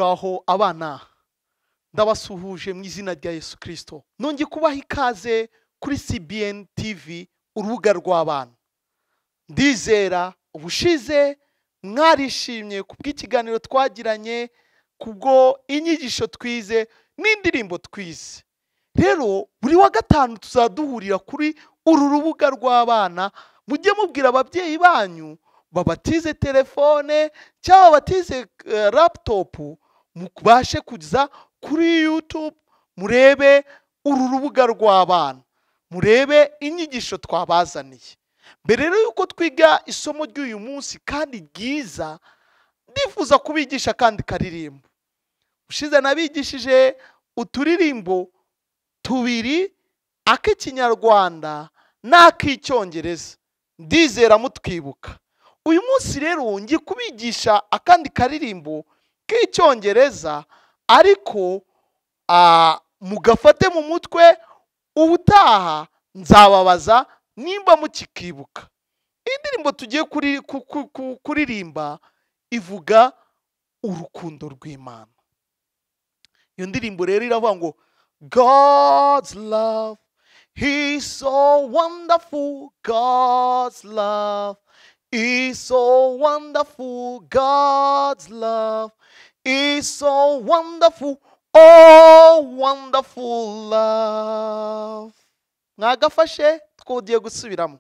muraho abana ndabasuhuje mu izina rya Yesu Kristo. Nongeye kubaha ikaze kuri CBN TV, urubuga rw'abana. Ndizera ubushize mwarishimye kubw'ikiganiro twagiranye, kubwo inyigisho twize n'indirimbo twize. Rero buri wa gatanu tuzaduhurira kuri uru rubuga rw'abana. Mujye mubwira ababyeyi banyu babatize telefone cyangwa babatize laptop, mubashe kuza kuri YouTube murebe uru rubuga rw'abana, murebe inyigisho twabazaniye. Mbere rero yuko twiga isomo ry'uyu munsi kandi ryiza, ndifuza kubigisha kandi karirimbo. Ushize nabigishije uturirimbo tubiri, ak'ikinyarwanda n'ak'icyongereza. Ndizera mutwibuka. Uyu munsi rero ngiye kubigisha akandi karirimbo k'icyongereza, ariko mugafate mu mutwe, ubutaha nzababaza nimba mukikibuka. Indirimbo tugiye kuririmba ivuga urukundo rw'Imana. Iyo ndirimbo rero iravuga ngo God's love is so wonderful, God's love is so wonderful, God's love is so wonderful, oh wonderful love. Mwagafashe twugiye gusubiramo.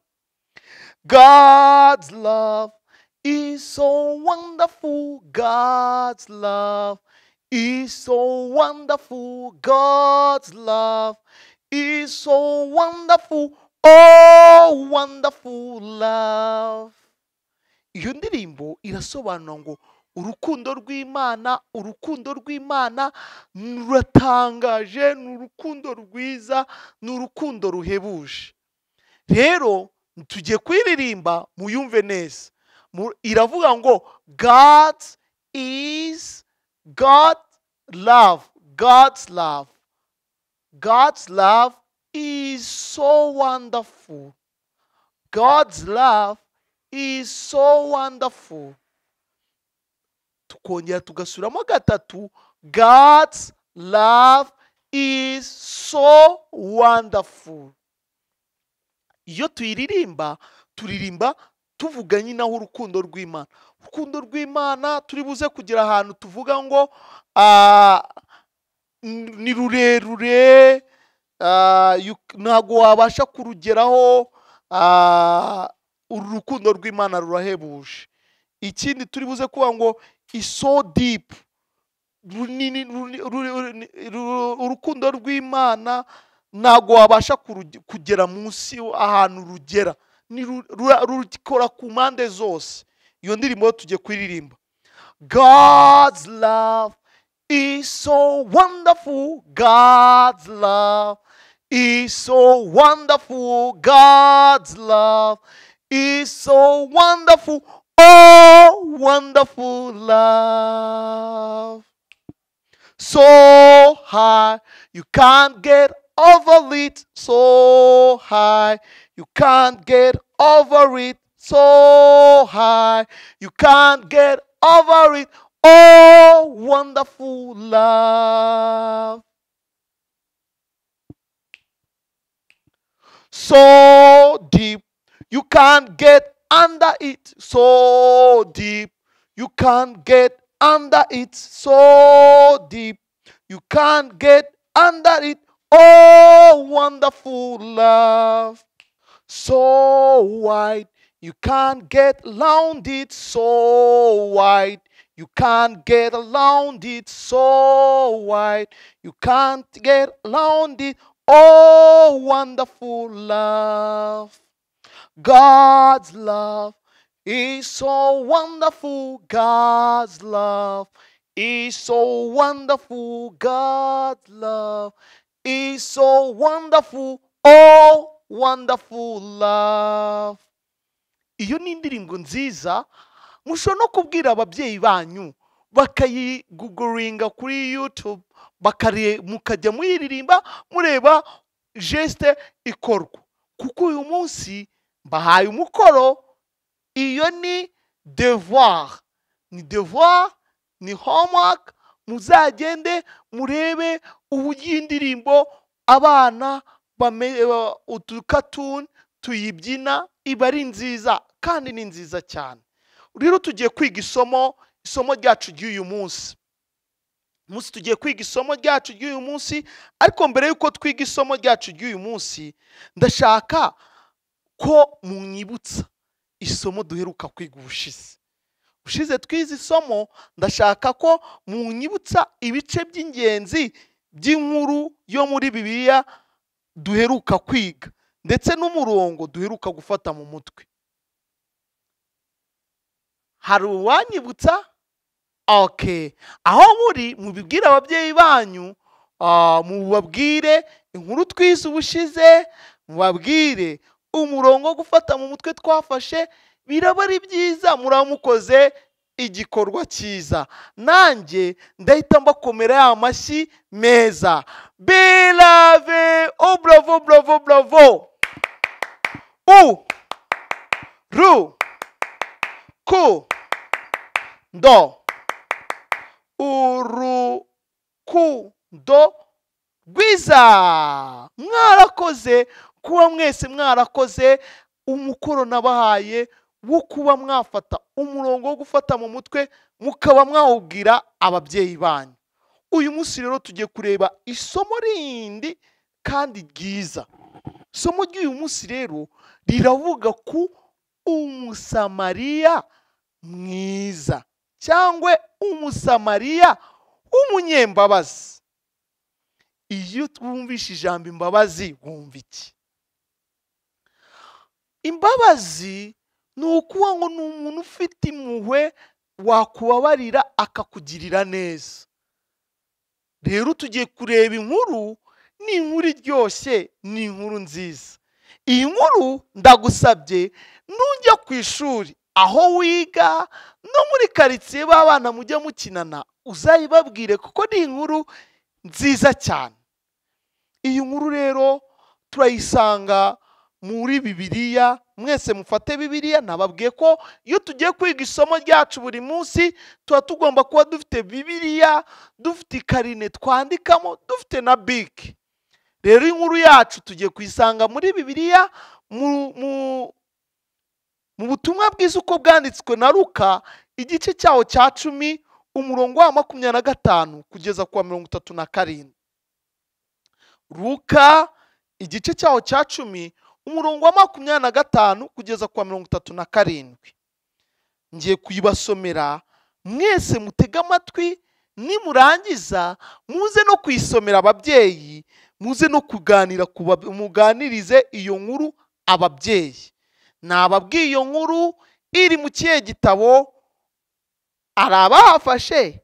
God's love is so wonderful, God's love is so wonderful, God's love is so wonderful, oh wonderful love. Iyo ndirimbo irasobanura ngo urukundo rw'Imana, urukundo rw'Imana ruratangaje, ni urukundo rwiza, ni urukundo ruhebuje. Rero tugiye kwiririmba muyumve neza. Iravuga ngo God is God love, God's love. God's love is so wonderful. God's love is so wonderful. Tukongera tugasuramo gatatu. God's love is so wonderful. Iyo tuyiririmba, turirimba tuvuga nyine aho urukundo rw'Imana. Urukundo rw'Imana turi buze kugira ahantu tuvuga ngo ni rurerure, ntabwo wabasha kurugeraho. Uru rukundo rw'Imana rurahebuje. Ikindi turi buze kuvuga ngo is so deep. Urukundo rw'Imana ntabwo wabasha kugera munsi ahantu rugera, rukora ku mpande zose. Iyo ndirimbo tugiye kuririmba. God's love is so wonderful, God's love is so wonderful, God's love is so wonderful, oh wonderful love. So high you can't get over it, so high you can't get over it, so high you can't get over it, oh wonderful love. So deep you can't get under it, so deep you can't get under it, so deep you can't get under it, oh wonderful love. So wide you can't get around it, so wide you can't get around it, so wide you can't get around it, oh wonderful love. God's love is so wonderful, God's love is so wonderful, God's love is so wonderful, oh wonderful love. Iyo ni indirimbo nziza, mushobora no kubwira ababyeyi banyu bakayiguguringa kuri YouTube, mukajya muyiririmba mureba geste ikorwa. Kuko uyu munsi mbahaye umukoro. Iyo ni devoir, ni homework muzagende murebe uburyo indirimbo abana utukatuni tuyibyina iba ari nziza kandi ni nziza cyane. Rero tugiye kwiga isomo ryacu ry'uyu munsi. Tugiye kwiga isomo ryacu ry'uyu munsi, ariko mbere yuko twiga isomo ryacu ry'uyu munsi ndashaka ko munyibutsa isomo duheruka kwiga ubushize twize isomo. Ndashaka ko munyibutsa ibice by'ingenzi by'inkuru yo muri Bibiliya duheruka kwiga ndetse n'umurongo duheruka gufata mu mutwe. Hari uwanyibutsa? Okay, aho muri mubibwire ababyeyi banyu, mubabwire inkuru twize ubushize, mubabwire umurongo wo gufata mu mutwe twafashe. Biraba ari byiza, muramukoze igikorwa cyiza. Nanjye ndahita mbakomera amashyi meza. Belave, oh bravo bravo bravo. Ru ku ndo urukundo rwiza. Mwarakoze kuba mwese mwarakoze umukoro nabahaye wo kuba mwafata umurongo wo gufata mu mutwe mukaba mwawubwira ababyeyi banyu. Uyu munsi rero tugiye kureba isomo rindi kandi ryiza. Isomo ry'uyu munsi rero riravuga ku umusamariya mwiza cyangwa umusamariya w'umunyembabazi. Iyo twumvishe ijambo imbabazi wumva iki? Imbabazi ni ukuvuga ngo ni umuntu ufite impuhwe wakubabarira akakugirira neza. Rero tugiye kureba inkuru, ni inkuru iryoshye, ni inkuru nziza. Iyi nkuru ndagusabye nujya ku ishuri aho wiga no muri karitsiye b'abana mujya mukinana uzayibabwire kuko ni inkuru nziza cyane. Iyi nkuru rero turayisanga muri Bibiliya. Mwese mufate Bibiliya. Nababwiye ko iyo tugiye kwiga isomo ryacu buri munsi tuba tugomba kuba dufite Bibiliya, dufite ikarine twandikamo, dufite na bike. Rero inkuru yacu tugiye kuyisanga muri Bibiliya mu butumwa bwiza uko bwanditswe na Luka, igice cyawo cya 10 umurongo wa 25 kugeza ku wa 37. Luka igice cyawo cya 10 umurongo wa 25 kugeza ku wa 37. Ngiye kuyibasomera, mwese mutega amatwi, nimurangiza muze no kuyisomera ababyeyi, muze no kuganira muganirize iyo nkuru ababyeyi. Nababwiye iyo nkuru iri mu kihe gitabo? Arabafashe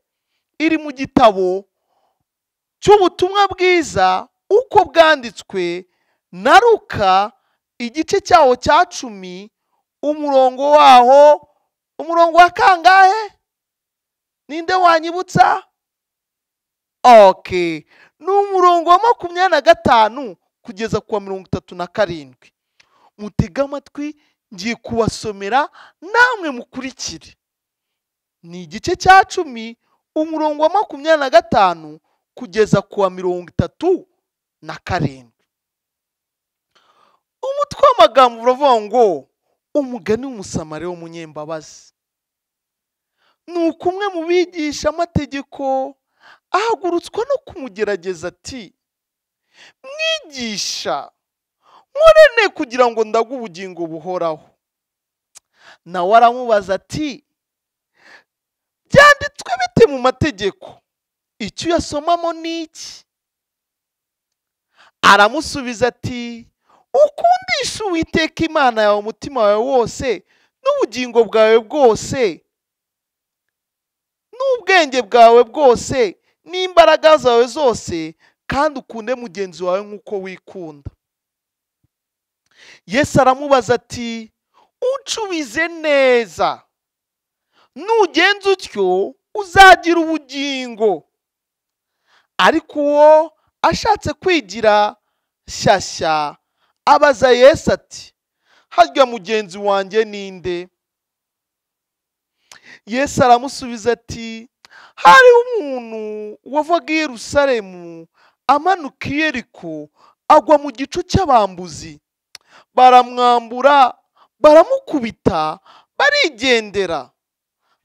iri mu gitabo cy'ubutumwa bwiza uko bwanditswe na Luka, igice cyawo cya 10 umurongo waho, umurongo wa kangahe? Ninde wanyibutsa? Okay, ni umurongo wa 25 kugeza ku wa 37. Mutega amatwi, ngiye kubasomera namwe mukurikire. Ni igice cya 10 umurongo wa 25 kugeza ku wa 37. Umutwe w'amagambo uravuga ngo umugani w'umusamariya w'umunyembabazi. Nuko umwe mu bigisha amategeko ahagurutswa no kumugerageza ati, mwigisha, nkorene kugira ngo ndague ubugingo buhoraho. Nawe aramubaza ati, byanditswe bite mu mategeko? Icyo uyasomamo ni iki? Aramusubiza ati, ukundisha Uwiteka Imana yawe umutima wawe wose n'ubugingo bwawe bwose n'ubwenge bwawe bwose n'imbaraga zawe zose, kandi ukunde mugenzi wawe nk'uko wikunda. Yesu aramubaza ati, unsubize neza, nugenza utyo uzagira ubugingo. Ariko uwo ashatse kwigira shyashya abaza Yesu ati, harya mugenzi wanjye ninde? Yesu aramusubiza ati, hari umuntu wavaga i Yerusalemu amanuka i Yeriko agwa mu gico cy'abambuzi, baramwambura baramukubita barigendera,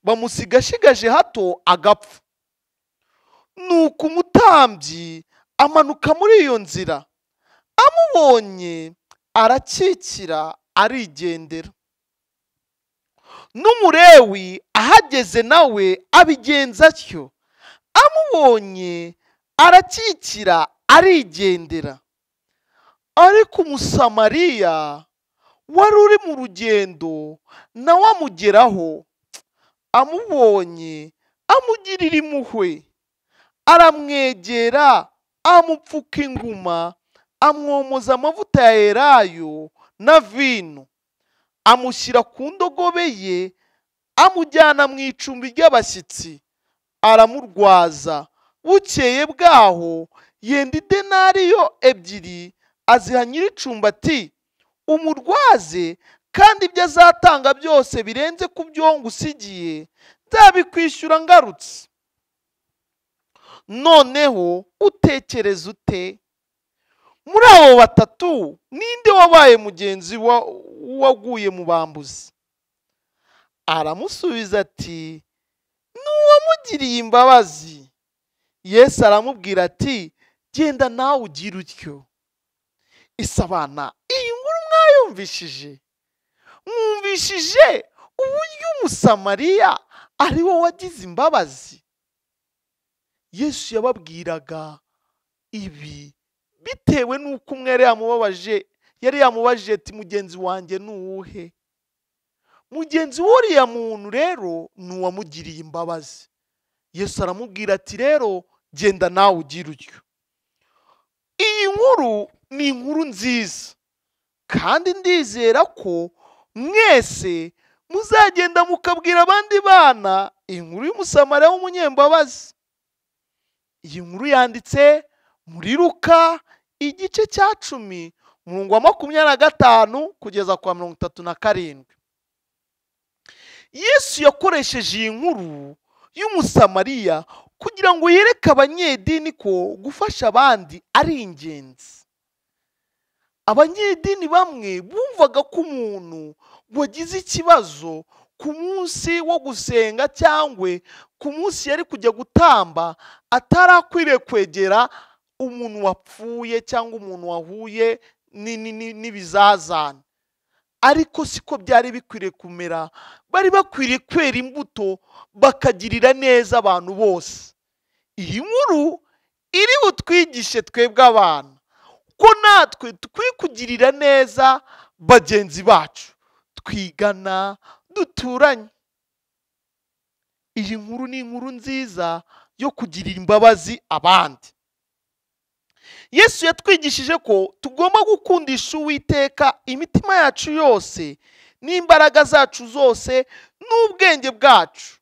bamusiga ashigaje hato agapfa. Nuko umutambyi amanuka muri iyo nzira, amubonye arakikira arigendera. N'umulewi ahageze nawe abigenza atyo, amubonye arakikira arigendera. Ariko umusamariya wari uri mu rugendo nawe amugeraho, amubonye amugirira impuhwe, aramwegera amupfuka inguma, amwomoza amavuta ya elayo na vino, amushyira ku ndogobe ye, amujyana mu icumbi ry'abashyitsi, aramurwaza. Bukeye bwaho yenda idenariyo ebyiri aziha nyir'icumbi ati, umurwaze, kandi ibyo azatanga byose birenze ku byo ngusigiye nzabikwishyura ngarutse. Noneho utekereza ute? Muri abo batatu ninde wabaye mugenzi waguye mu bambuzi? Aramusubiza ati, n'uwamugiriye imbabazi. Yesu aramubwira ati, genda nawe ugire utyo. Isabana, iyi nkuru mwayumvishije? Mwumvishije uburyo umusamariya ari wo wagize imbabazi? Yesu yababwiraga ibi bitewe n'uko umwe yari yamubajije ati, mugenzi wanjye ni uwuhe? Mugenzi w'uriya muntu rero ni uwamugiriye imbabazi. Yesu aramubwira ati, rero genda nawe ugire utyo. Iyi nkuru ni inkuru nziza, kandi ndizera ko mwese muzagenda mukabwira abandi bana inkuru y'umusamariya w'umunyembabazi. Iyi nkuru yanditse muri Luka igice cya 10 umurongo wa 25 kugeza kwa 37. Yesu yakoresheje iyi nkuru y'umusamariya kugira ngo yereke abanyedini ko gufasha abandi ari ingenzi. Abanyedini bamwe bumvaga ko umuntu wagize ikibazo ku munsi wo gusenga cyangwa ku munsi yari kujya gutamba atarakwiriye kwegera umuntu wapfuye cyangwa umuntu wahuye n'ibizazane. Ariko siko byari bikwiriye kumera. Bari bakwiriye kwera imbuto bakagirira neza abantu bose. Iyi nkuru iri butwigishe twebwe abana ko natwe dukwiye kugirira neza bagenzi bacu twigana, duturanye. Iyi nkuru ni inkuru nziza yo kugirira imbabazi abandi. Yesu yatwigishije ko tugomba gukundisha Uwiteka imitima yacu yose n'imbaraga zacu zose n'ubwenge bwacu.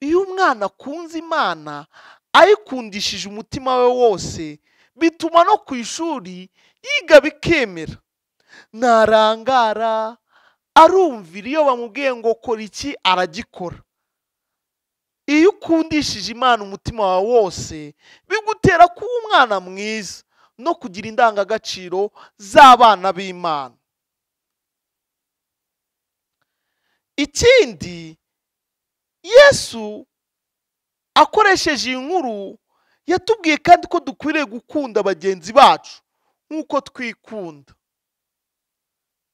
Iyo umwana akunze Imana ayikundishije umutima we wose, bituma no ku ishuri yiga bikemera. Ntarangara, arumvira iyo bamubwiye ngo kora iki aragikora. Iyo ukundishije Imana umutima wawe wose, bigutera kuba umwana mwiza no kugira indangagaciro z'abana b'Imana. Ikindi, Yesu akoresheje iyi nkuru yatubwiye kandi ko dukwiriye gukunda bagenzi bacu nk'uko twikunda.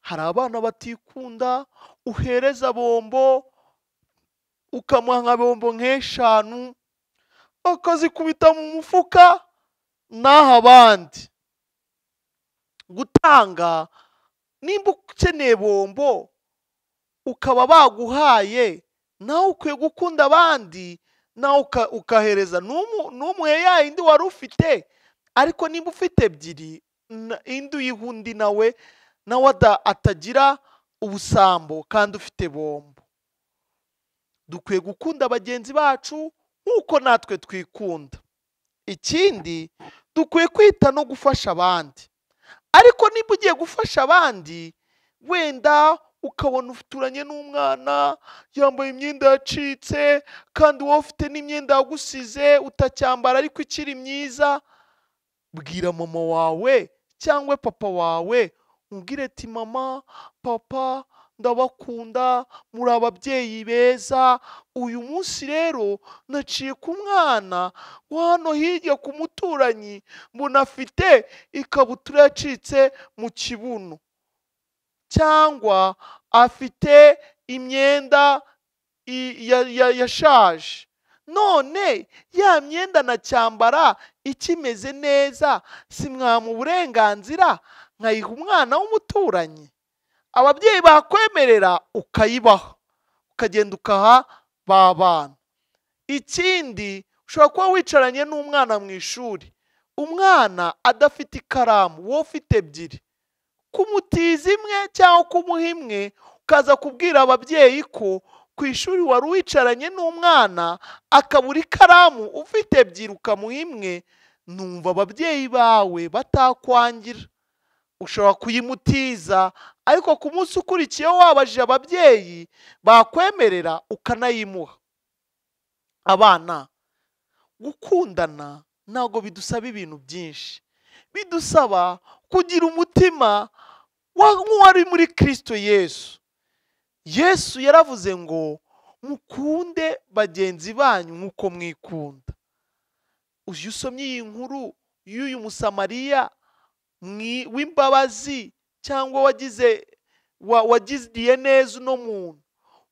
Hari abana batikunda, uhereza bombo ukamuha nka bombo nk'eshanu akazikubita mu mufuka naho abandi. Gutanga, nimba ukeneye bombo ukaba baguhaye, nawe ukwiye gukunda abandi, nawe ukahereza. N'umuhe ya indi wari ufite, ariko nimba ufite ebyiri, indi uyiha undi nawe atagira ubusambo kandi ufite bombo. Dukwiye gukunda bagenzi bacu nk'uko natwe twikunda. Ikindi, dukwiye kwita no gufasha abandi. Ariko niba ugiye gufasha abandi, wenda ukabona uturanye n'umwana yambaye imyenda yacitse kandi wowe ufite n'imyenda yagusize utacyambara ariko ikiri myiza, bwira mama wawe cyangwa papa wawe umbwire ati mama, papa, ndabakunda, muri ababyeyi beza, uyu munsi rero naciye ku mwana wa hano hirya ku muturanyi mbona afite ikabutura yacitse mu kibuno cyangwa afite imyenda yashaje, none ya myenda nacyambara ikimeze neza, simwamu uburenganzira nkayiha umwana w'umuturanyi? Ababyeyi bakwemerera ukayibaha, ukagenda ukaha ba bana. Ikindi, ushobora kuba wicaranye n'umwana mu ishuri, umwana adafite ikaramu, wowe ufite ebyiri, kumutiza imwe cyangwa kumuha imwe, ukaza kubwira ababyeyi ko ku ishuri wari wicaranye n'umwana akabura ikaramu, ufite ebyiri ukamuha imwe, numva ababyeyi bawe batakwangira. Ushobora kuyimutiza, ariko ku munsi ukurikiyeho wabajije ababyeyi bakwemerera ukanayimuha. Abana, gukundana ntabwo bidusaba ibintu byinshi, bidusaba kugira umutima nk'uwari muri Kristo Yesu. Yesu yaravuze ngo mukunde bagenzi banyu nk'uko mwikunda. Uje usomye iyi nkuru y'uyu Musamariya w'imbabazi cyangwa wagiriye neza uno muntu.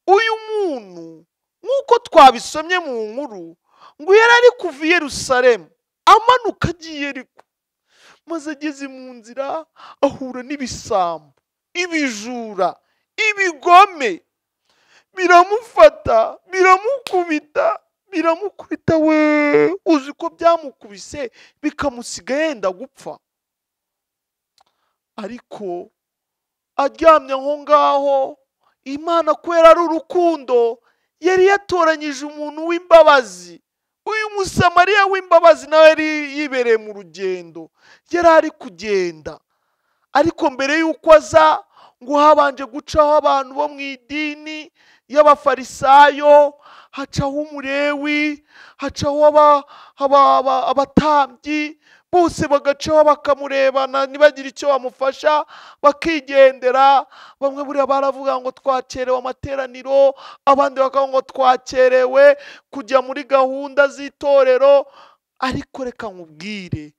Uyu muntu nk'uko twabisomye mu nkuru ngo yari ari kuva i Yerusalemu amanuka agiye Yeriko, maze ageze mu nzira ahura n'ibisambo, ibijura, ibigome, biramufata biramukubita we, uzi ko byamukubise bikamusiga yenda gupfa. Ariko aryamye aho ngaho, Imana kubera ari urukundo yari yatoranyije umuntu w'imbabazi. Uyu Musamariya w'imbabazi nawe yari yibereye mu rugendo, yari ari kugenda, ariko mbere y'uko aza ngo habanje gucaho abantu bo mu idini y'abafarisayo, hacaho umulewi, hacaho abatambyi, bose bagacaho bakamurebana ntibagire icyo bamufasha bakigendera. Bamwe buriya baravuga ngo twakerewe amateraniro, abandi bakavuga ngo twakerewe kujya muri gahunda z'itorero. Ariko reka nkubwire,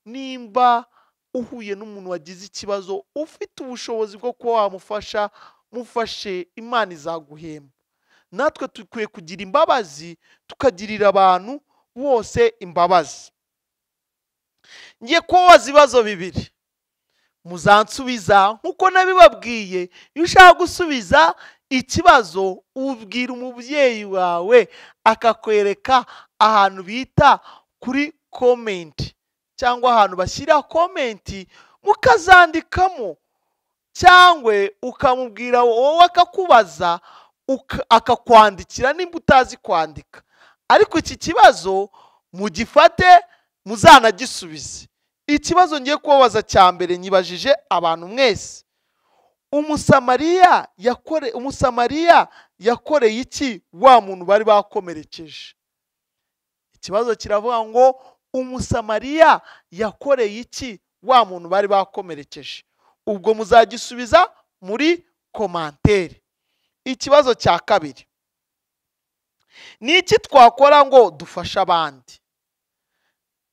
nimba uhuye n'umuntu wagize ikibazo ufite ubushobozi bwo kuba wamufasha, mufashe, Imana izaguhemba. Natwe dukwiye kugira imbabazi, tukagirira abantu bose imbabazi. Ngiye kubabaza ibibazo bibiri, muzansubiza nk'uko nabibabwiye. Iyo ushaka gusubiza ikibazo ubwira umubyeyi wawe akakwereka ahantu bita kuri komenti, cyangwa ahantu bashyira komenti mukazandikamo, cyangwa ukamubwira wowe akakubaza akakwandikira nimba utazi kwandika. Ariko iki kibazo mugifate muzanagisubize. Ikibazo ngiye kubabaza cya mbere nyibajije abantu mwese. Umusamariya yakoreye iki wa muntu bari bakomerekeje? Ikibazo kiravuga ngo Umusamariya yakoreye iki wa muntu bari bakomerekeje? Ubwo muzagisubiza muri komantere. Ikibazo cya kabiri, ni iki twakora ngo dufashe abandi?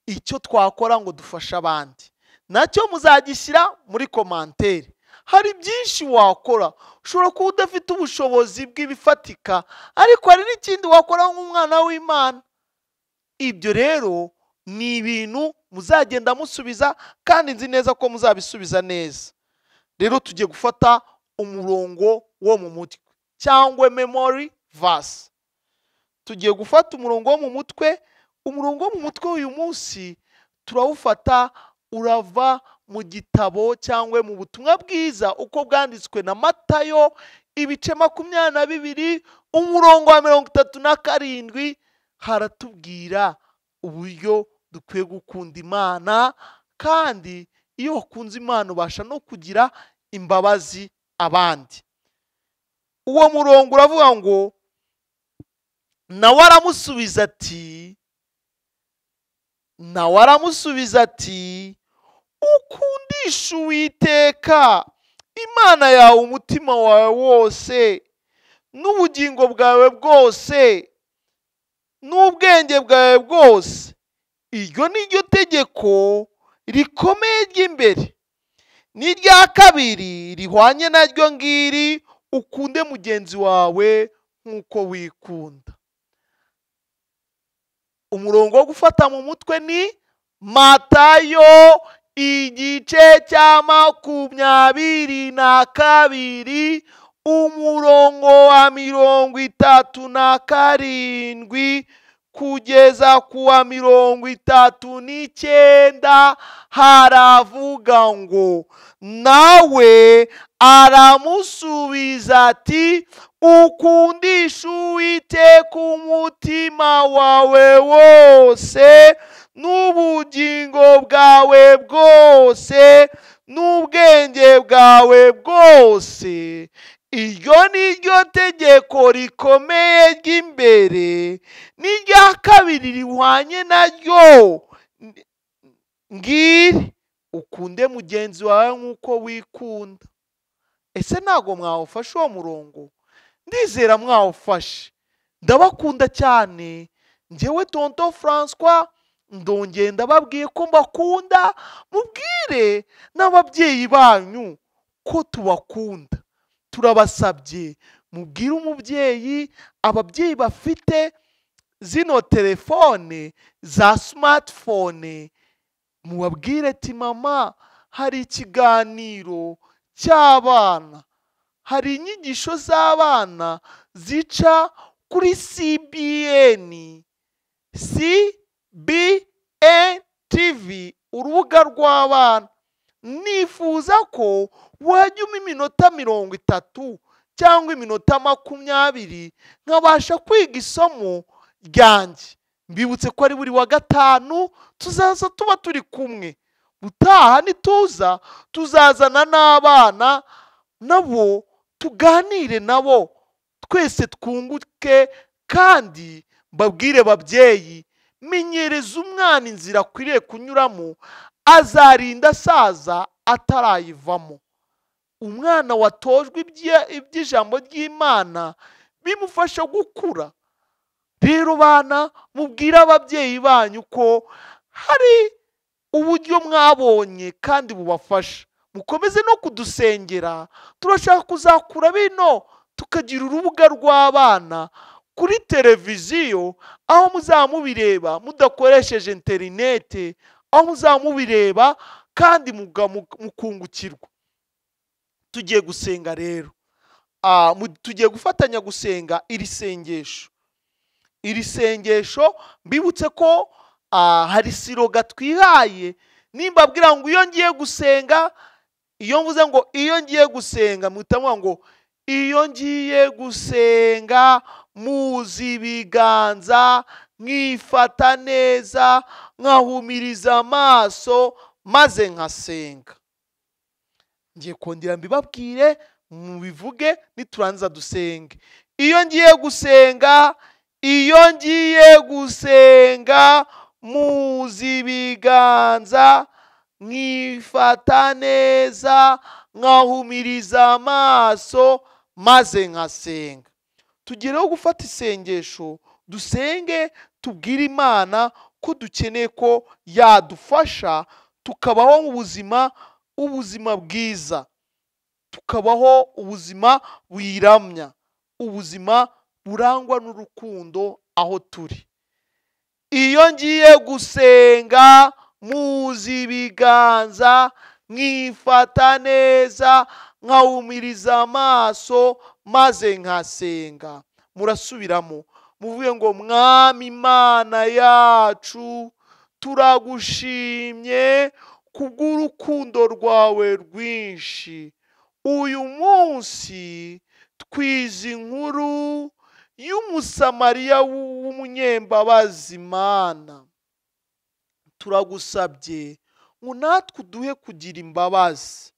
Icyo twakora ngo dufashe abandi nacyo muzagishyira muri komantere. Hari byinshi wakora, ushobora kuba udafite ubushobozi bw'ibifatika, ariko hari n'ikindi wakora nk'umwana w'Imana. Ibyo rero ni ibintu muzagenda musubiza, kandi nzi neza ko muzabisubiza neza. Rero tugiye gufata umurongo wo mu mutwe cyangwa memory verse. Tugiye gufata umurongo wo mu mutwe. Umurongo wo mu mutwe uyu munsi turawufata, urava mu gitabo cyangwa mu butumwa bwiza uko bwanditswe na Matayo, ibice 22, umurongo wa 37. Haratubwira uburyo dukwiye gukunda Imana, kandi iyo wakunze Imana ubasha no kugira imbabazi abandi. uwo murongo uravuga ngo nawe aramusubiza ati ukundisha Uwiteka Imana yawe umutima wawe wose n'ubugingo bwawe bwose n'ubwenge bwawe bwose. Iryo ni ryo tegeko rikomeye ry'imbere. N'irya kabiri rihwanye naryo ngiri, ukunde mugenzi wawe nk'uko wikunda. Umurongo wo gufata mu mutwe ni Matayo igice cya 22 umurongo wa 37 kugeza ku wa 39. haravuga ngo nawe aramusubiza ati ukundisha Uwiteka umutima wawe wose n'ubugingo bwawe bwose n'ubwenge bwawe bwose. Iryo ni ryo tegeko rikomeye ry'imbere. N'irya kabiri rihwanye naryo ngiri, ukunde mugenzi wawe nk'uko wikunda. Ese ntago mwawufashe uwo murongo? Ndizera mwawufashe. Ndabakunda cyane. Njyewe Tonton François ndongeye ndababwiye ko mbakunda. Mubwire n'ababyeyi banyu ko tubakunda. Turabasabye mubwire umubyeyi, ababyeyi bafite zino telefone za smartphone, mubabwire ati mama hari ikiganiro cy'abana, hari inyigisho z'abana zica kuri CBN TV, urubuga rw'abana. Nifuza ko wajya iminota 30 cyangwa iminota 20 nkabasha kwiga isomo ryanjye. Mbibutse ko ari buri wa gatanu tuzaza tuba turi kumwe. Utaha nituza tuzazana n'abana nabo tuganire nabo, twese twunguke. Kandi mbabwire babyeyi, menyereza umwana inzira akwiriye kunyuramo, azarinda asaza atarayivamo. Umwana watojwe iby'ijambo ry'Imana bimufasha gukura. Rero bana, mubwire ababyeyi banyu ko hari uburyo mwabonye kandi bubafasha. Mukomeze no kudusengera. Turashaka kuzakura bino tukagira urubuga rw'abana kuri televiziyo, aho muzamubireba mudakoresheje interinete, aho muzamubireba kandi mukungukirwa. Tugiye gusenga rero. Tugiye gufatanya gusenga iri sengesho. Iri sengesho mbibutse ko hari siroga twihaye. Nimbabwira ngo iyo ngiye gusenga, iyo mvuze ngo iyo ngiye gusenga, mutamwa ngo iyo ngiye gusenga muzi ibiganza, nkifata neza, nkahumiriza amaso, maze nkasenga. Ngiye kongera mbibabwire, mubivuge niturangiza dusenge. Iyo ngiye gusenga muzi ibiganza, nkifata neza, nkahumiriza amaso, maze nkasenga. Tugireho gufata isengesho, dusenge, tubwire Imana ko dukeneye ko yadufasha tukabaho mu ubuzima bwiza, tukabaho ubuzima wiramya, ubuzima burangwa n'urukundo aho turi. Iyo ngiye gusenga muzi ibiganza, nkifata neza, nkahumiriza amaso, maze nkasenga. Murasubiramo muvuge ngo Mwami Imana yacu, turagushimye kubw'urukundo rwawe rwinshi. Uyu munsi twize inkuru y'umusamariya w'umunyembabazi. Mana, turagusabye ngo natwe uduhe kugira imbabazi.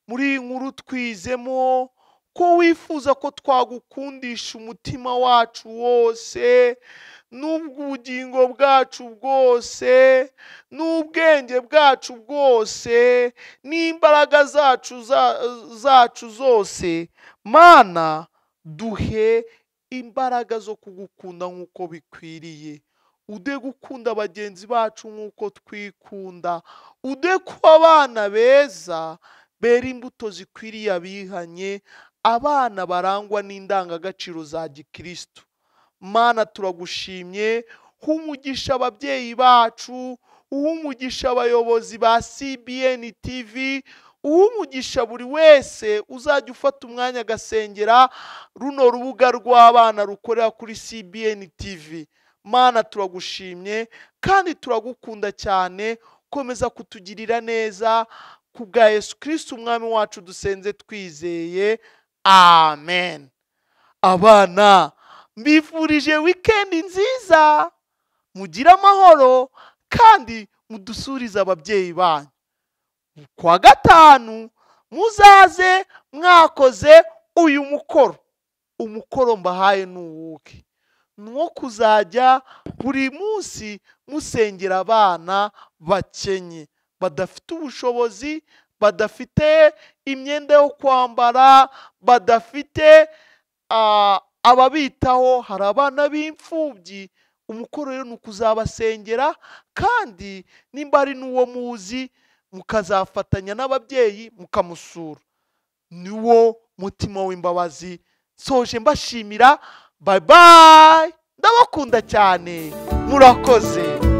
Muri iyi nkuru twizemo ko wifuza ko twagukundisha umutima wacu wose n'ubugingo bwacu bwose n'ubwenge bwacu bwose n'imbaraga zacu zose. Mana, duhe imbaraga zo kugukunda nk'uko bikwiriye. Ude gukunda bagenzi bacu nk'uko twikunda. Ude kuba abana beza bera imbuto zikwiriye abihanye, abana barangwa n'indangagaciro za gikristo. Mana, turagushimye. Umugisha ababyeyi bacu, umugisha abayobozi ba CBN TV, umugisha buri wese uzajya ufata umwanya agasengera runo rubuga rw'abana rukorera kuri CBN TV. Mana, turagushimye kandi turagukunda cyane. Komeza kutugirira neza, kubwa Yesu Kristo umwami wacu dusenze twizeye, amen. Abana, mbifurije weekend nziza, mugire amahoro kandi mudusurize ababyeyi banyu. Kwa gatanu muzaze mwakoze uyu umukoro mbahaye n'uwuke, nwo kuzajya buri munsi musengera abana bakenye, badafite ubushobozi, badafite imyenda yo kwambara, badafite ababitaho. Hari abana b'imfubyi. Umukoro rero ni ukuzabasengera, kandi nimba ari n'uwo muzi mukazafatanya n'ababyeyi mukamusura. Niwo mutima w'imbabazi. Soje mbashimira. Bye bye. Ndabakunda cyane. Murakoze.